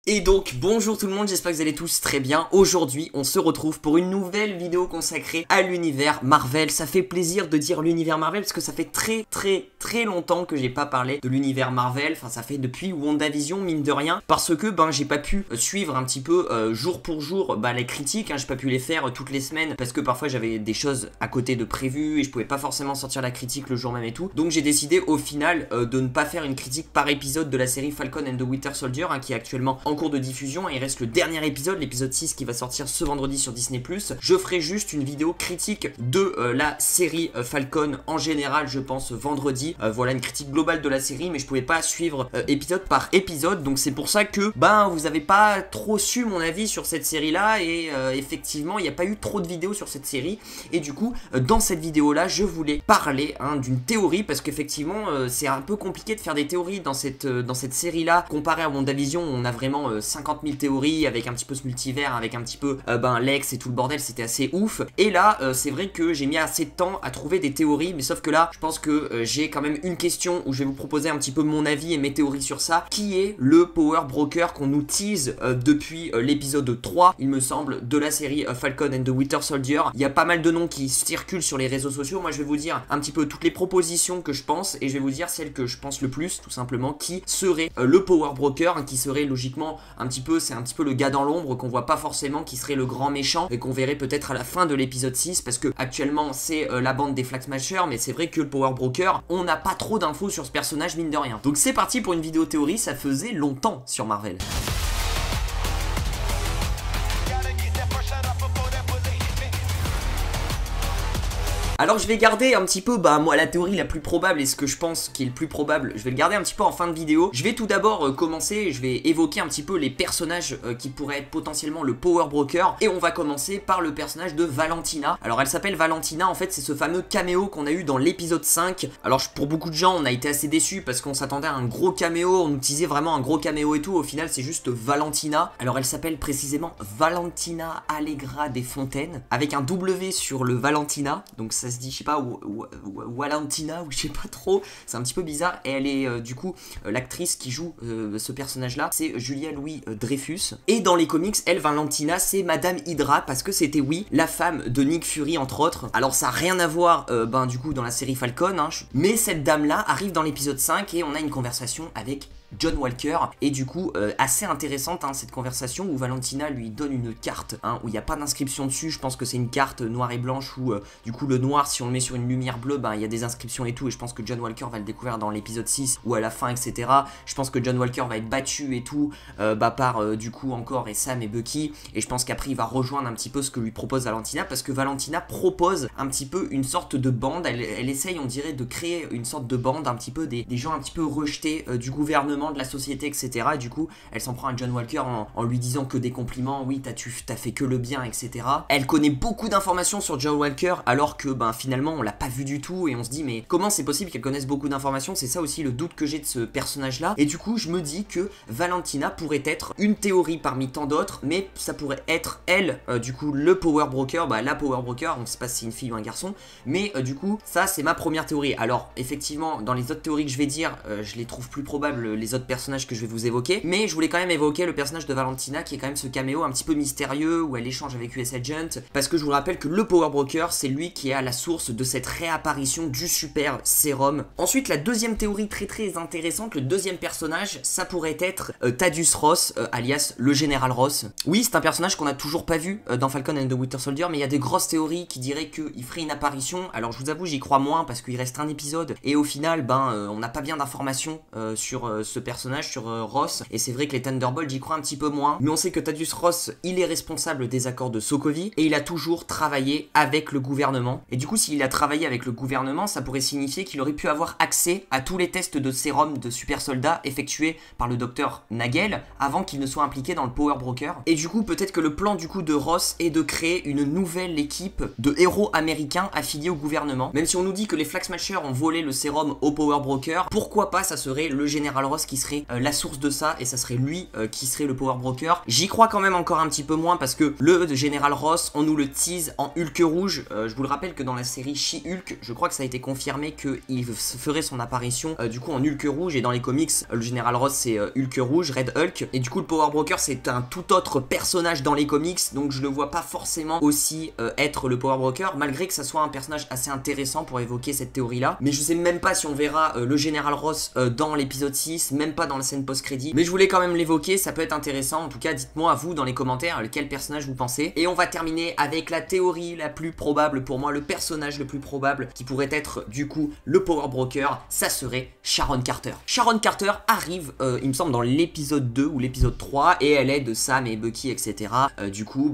Et donc bonjour tout le monde, j'espère que vous allez tous très bien. Aujourd'hui on se retrouve pour une nouvelle vidéo consacrée à l'univers Marvel. Ça fait plaisir de dire l'univers Marvel parce que ça fait très longtemps que j'ai pas parlé de l'univers Marvel. Enfin ça fait depuis WandaVision mine de rien, parce que j'ai pas pu suivre un petit peu jour pour jour les critiques, j'ai pas pu les faire toutes les semaines parce que parfois j'avais des choses à côté de prévues et je pouvais pas forcément sortir la critique le jour même et tout. Donc j'ai décidé au final de ne pas faire une critique par épisode de la série Falcon and the Winter Soldier qui est actuellement en cours de diffusion, et il reste le dernier épisode, l'épisode 6 qui va sortir ce vendredi sur Disney+. Je ferai juste une vidéo critique de la série Falcon en général, je pense vendredi. Voilà une critique globale de la série, mais je pouvais pas suivre épisode par épisode, donc c'est pour ça que vous avez pas trop su mon avis sur cette série là, et effectivement il n'y a pas eu trop de vidéos sur cette série, et du coup dans cette vidéo là je voulais parler d'une théorie, parce qu'effectivement c'est un peu compliqué de faire des théories dans cette série là, comparé à WandaVision où on a vraiment 50 000 théories avec un petit peu ce multivers, avec un petit peu Lex et tout le bordel, c'était assez ouf. Et là c'est vrai que j'ai mis assez de temps à trouver des théories, mais sauf que là je pense que j'ai quand même une question où je vais vous proposer un petit peu mon avis et mes théories sur ça, qui est le Power Broker qu'on nous tease depuis l'épisode 3 il me semble de la série Falcon and the Winter Soldier. Il y a pas mal de noms qui circulent sur les réseaux sociaux. Moi je vais vous dire un petit peu toutes les propositions que je pense, et je vais vous dire celle que je pense le plus, tout simplement, qui serait le Power Broker, qui serait logiquement c'est un petit peu le gars dans l'ombre qu'on voit pas forcément, qui serait le grand méchant et qu'on verrait peut-être à la fin de l'épisode 6, parce que actuellement c'est la bande des Flag Smashers, mais c'est vrai que le Power Broker, on n'a pas trop d'infos sur ce personnage mine de rien. Donc c'est parti pour une vidéo théorie, ça faisait longtemps sur Marvel. Alors je vais garder un petit peu, moi la théorie la plus probable et ce que je pense qui est le plus probable, je vais le garder un petit peu en fin de vidéo. Je vais tout d'abord commencer, je vais évoquer un petit peu les personnages qui pourraient être potentiellement le Power Broker, et on va commencer par le personnage de Valentina. Alors elle s'appelle Valentina, en fait c'est ce fameux caméo qu'on a eu dans l'épisode 5. Alors pour beaucoup de gens on a été assez déçus parce qu'on s'attendait à un gros caméo, on utilisait vraiment un gros caméo et tout, au final c'est juste Valentina. Alors elle s'appelle précisément Valentina Allegra des Fontaines, avec un W sur le Valentina, donc ça se dit, je sais pas, Valentina ou je sais pas trop, c'est un petit peu bizarre. Et elle est du coup l'actrice qui joue ce personnage là, c'est Julia Louis-Dreyfus, et dans les comics elle, Valentina, c'est Madame Hydra, parce que c'était la femme de Nick Fury entre autres. Alors ça a rien à voir du coup dans la série Falcon, mais cette dame là arrive dans l'épisode 5 et on a une conversation avec John Walker, et du coup assez intéressante cette conversation où Valentina lui donne une carte où il n'y a pas d'inscription dessus. Je pense que c'est une carte noire et blanche où du coup le noir, si on le met sur une lumière bleue, il y a des inscriptions et tout, et je pense que John Walker va le découvrir dans l'épisode 6 ou à la fin, etc. Je pense que John Walker va être battu et tout par du coup encore et Sam et Bucky, et je pense qu'après il va rejoindre un petit peu ce que lui propose Valentina, parce que Valentina propose un petit peu une sorte de bande, elle essaye on dirait de créer une sorte de bande un petit peu des gens un petit peu rejetés du gouvernement, de la société, etc. Et du coup elle s'en prend à John Walker en lui disant que des compliments, oui t'as fait que le bien, etc. Elle connaît beaucoup d'informations sur John Walker alors que finalement on l'a pas vu du tout, et on se dit mais comment c'est possible qu'elle connaisse beaucoup d'informations? C'est ça aussi le doute que j'ai de ce personnage là, et du coup je me dis que Valentina pourrait être une théorie parmi tant d'autres, mais ça pourrait être elle du coup le Power Broker, la Power Broker, on sait pas si c'est une fille ou un garçon, mais du coup ça c'est ma première théorie. Alors effectivement dans les autres théories que je vais dire, je les trouve plus probables, les autres personnages que je vais vous évoquer, mais je voulais quand même évoquer le personnage de Valentina, qui est quand même ce caméo un petit peu mystérieux où elle échange avec US Agent, parce que je vous rappelle que le Power Broker c'est lui qui est à la source de cette réapparition du super sérum. Ensuite la deuxième théorie très intéressante, le deuxième personnage, ça pourrait être Thaddeus Ross, alias le Général Ross. Oui c'est un personnage qu'on a toujours pas vu dans Falcon and the Winter Soldier, mais il y a des grosses théories qui diraient qu'il ferait une apparition. Alors je vous avoue j'y crois moins parce qu'il reste un épisode, et au final on n'a pas bien d'informations sur ce personnage, sur Ross, et c'est vrai que les Thunderbolts j'y crois un petit peu moins, mais on sait que Thaddeus Ross il est responsable des accords de Sokovie, et il a toujours travaillé avec le gouvernement, et du coup s'il a travaillé avec le gouvernement ça pourrait signifier qu'il aurait pu avoir accès à tous les tests de sérum de super soldats effectués par le docteur Nagel avant qu'il ne soit impliqué dans le Power Broker. Et du coup peut-être que le plan du coup de Ross est de créer une nouvelle équipe de héros américains affiliés au gouvernement. Même si on nous dit que les Flag Smashers ont volé le sérum au Power Broker, pourquoi pas ça serait le Général Ross qu'il serait la source de ça et ça serait lui qui serait le Power Broker. J'y crois quand même encore un petit peu moins parce que le Général Ross, on nous le tease en Hulk rouge. Je vous le rappelle que dans la série She-Hulk, je crois que ça a été confirmé qu'il ferait son apparition du coup en Hulk rouge, et dans les comics, le Général Ross c'est Hulk rouge, Red Hulk, et du coup le Power Broker c'est un tout autre personnage dans les comics, donc je le vois pas forcément aussi être le Power Broker, malgré que ça soit un personnage assez intéressant pour évoquer cette théorie là. Mais je sais même pas si on verra le Général Ross dans l'épisode 6, même pas dans la scène post-crédit, mais je voulais quand même l'évoquer, ça peut être intéressant. En tout cas, dites-moi à vous dans les commentaires lequel personnage vous pensez. Et on va terminer avec la théorie la plus probable pour moi, le personnage le plus probable qui pourrait être du coup le Power Broker, ça serait Sharon Carter. Sharon Carter arrive, il me semble, dans l'épisode 2 ou l'épisode 3, et elle aide Sam et Bucky, etc. Du coup,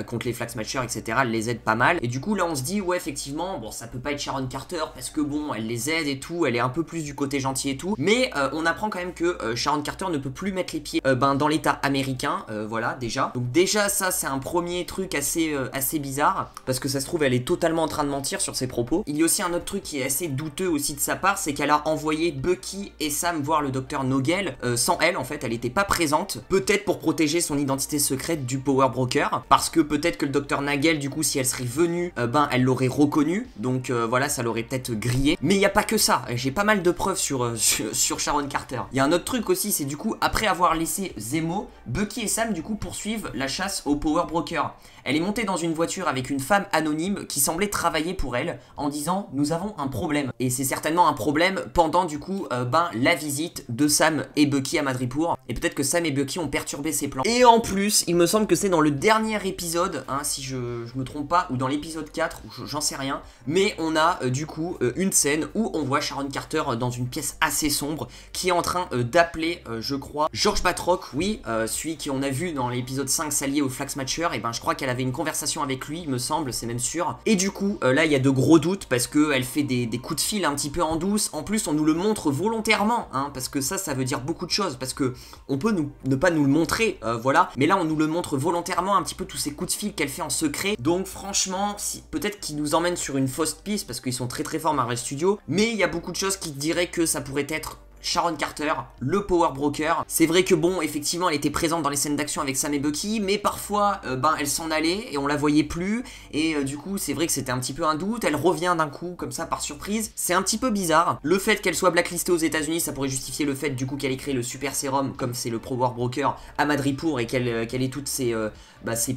contre les Flag Smashers, etc. Elle les aide pas mal. Et du coup, là, on se dit, ouais, effectivement, bon, ça peut pas être Sharon Carter parce que bon, elle les aide et tout, elle est un peu plus du côté gentil et tout. Mais on apprend quand même que Sharon Carter ne peut plus mettre les pieds dans l'état américain, voilà, déjà. Donc déjà, ça, c'est un premier truc assez bizarre, parce que ça se trouve, elle est totalement en train de mentir sur ses propos. Il y a aussi un autre truc qui est assez douteux aussi de sa part, c'est qu'elle a envoyé Bucky et Sam voir le docteur Nogel sans elle, en fait, elle était pas présente, peut-être pour protéger son identité secrète du Power Broker, parce que peut-être que le docteur Nagel, du coup, si elle serait venue, elle l'aurait reconnu, donc voilà, ça l'aurait peut-être grillé. Mais il n'y a pas que ça, j'ai pas mal de preuves sur Sharon Carter. Il y a un autre truc aussi, c'est du coup, après avoir laissé Zemo, Bucky et Sam, du coup, poursuivent la chasse au Power Broker. Elle est montée dans une voiture avec une femme anonyme qui semblait travailler pour elle en disant « Nous avons un problème ». Et c'est certainement un problème pendant du coup la visite de Sam et Bucky à Madripoor. Et peut-être que Sam et Bucky ont perturbé ses plans. Et en plus, il me semble que c'est dans le dernier épisode, hein, si je me trompe pas, ou dans l'épisode 4, ou j'en sais rien. Mais on a du coup une scène où on voit Sharon Carter dans une pièce assez sombre qui est en train d'appeler, je crois, George Batroc, oui, celui qu'on a vu dans l'épisode 5 s'allier au Flag Smasher. Et je crois qu'elle avait une conversation avec lui, il me semble, c'est même sûr. Et du coup, là, il y a de gros doutes parce qu'elle fait des coups de fil un petit peu en douce. En plus, on nous le montre volontairement, hein, parce que ça veut dire beaucoup de choses, parce que on peut ne pas nous le montrer, voilà. Mais là, on nous le montre volontairement, un petit peu tous ces coups de fil qu'elle fait en secret. Donc, franchement, peut-être qu'ils nous emmènent sur une fausse piste, parce qu'ils sont très très forts Marvel Studios. Mais il y a beaucoup de choses qui diraient que ça pourrait être Sharon Carter, le Power Broker. C'est vrai que bon, effectivement, elle était présente dans les scènes d'action avec Sam et Bucky, mais parfois, elle s'en allait et on la voyait plus. Et du coup, c'est vrai que c'était un petit peu un doute. Elle revient d'un coup, comme ça, par surprise. C'est un petit peu bizarre. Le fait qu'elle soit blacklistée aux États-Unis, ça pourrait justifier le fait, du coup, qu'elle ait créé le Super Serum, comme c'est le Power Broker, à Madripoor et qu'elle ait toutes ses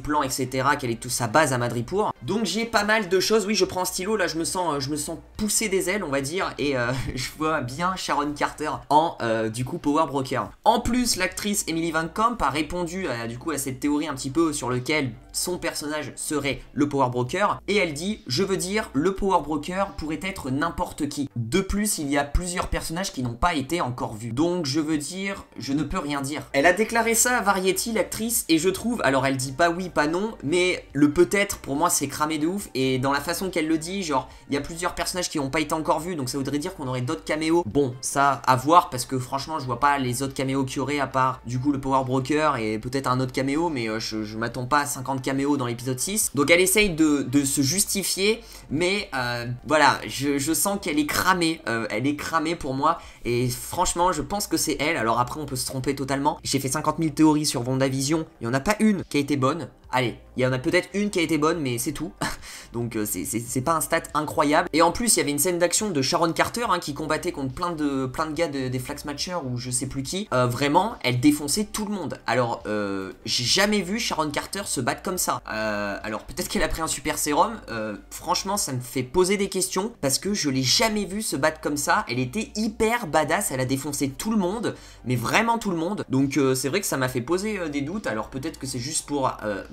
plans, etc., qu'elle ait toute sa base à Madripoor. Donc j'ai pas mal de choses. Oui, je prends un stylo, là, je me sens pousser des ailes, on va dire, et je vois bien Sharon Carter en du coup Power Broker. En plus, l'actrice Emily Van Camp a répondu du coup à cette théorie un petit peu sur lequel son personnage serait le Power Broker, et elle dit « Je veux dire, le Power Broker pourrait être n'importe qui. De plus, il y a plusieurs personnages qui n'ont pas été encore vus. Donc je veux dire, je ne peux rien dire. » Elle a déclaré ça à Variety, l'actrice, et je trouve, alors elle dit pas oui, pas non, mais le peut-être, pour moi, c'est cramé de ouf, et dans la façon qu'elle le dit, genre, il y a plusieurs personnages qui n'ont pas été encore vus, donc ça voudrait dire qu'on aurait d'autres caméos. Bon, ça, à voir, parce que franchement, je vois pas les autres caméos qu'il y aurait, à part, du coup, le Power Broker, et peut-être un autre caméo, mais je m'attends pas à 50 caméos dans l'épisode 6. Donc elle essaye de se justifier, mais voilà, je sens qu'elle est cramée, elle est cramée pour moi, et franchement, je pense que c'est elle. Alors après, on peut se tromper totalement. J'ai fait 50 000 théories sur WandaVision, il n'y en a pas une qui a été bonne. Allez, il y en a peut-être une qui a été bonne, mais c'est tout. Donc c'est pas un stat incroyable. Et en plus, il y avait une scène d'action de Sharon Carter qui combattait contre plein de gars des Flag Smashers ou je sais plus qui. Vraiment, elle défonçait tout le monde. Alors, j'ai jamais vu Sharon Carter se battre comme ça. Alors, peut-être qu'elle a pris un super sérum. Franchement, ça me fait poser des questions parce que je l'ai jamais vu se battre comme ça. Elle était hyper badass. Elle a défoncé tout le monde, mais vraiment tout le monde. Donc, c'est vrai que ça m'a fait poser des doutes. Alors, peut-être que c'est juste pour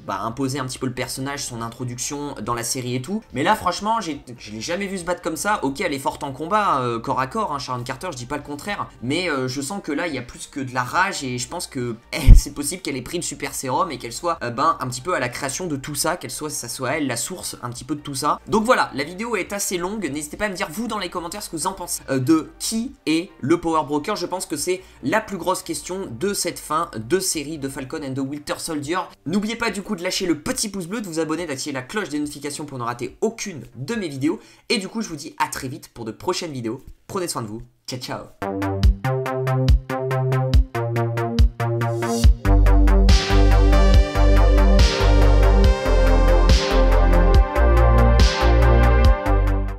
imposer un petit peu le personnage, son introduction dans la série et tout. Mais là, franchement, je l'ai jamais vu se battre comme ça. Ok, elle est forte en combat, corps à corps, hein, Sharon Carter, je dis pas le contraire. Mais je sens que là, il y a plus que de la rage et je pense que c'est possible qu'elle ait pris le super sérum et qu'elle soit un petit peu à la création de tout ça, ça soit elle la source un petit peu de tout ça. Donc voilà, la vidéo est assez longue. N'hésitez pas à me dire, vous, dans les commentaires, ce que vous en pensez de qui est le Power Broker. Je pense que c'est la plus grosse question de cette fin de série de Falcon and the Winter Soldier. N'oubliez pas du coup de lâcher le petit pouce bleu, de vous abonner, d'activer la cloche des notifications pour ne rater aucune de mes vidéos. Et du coup, je vous dis à très vite pour de prochaines vidéos. Prenez soin de vous. Ciao, ciao.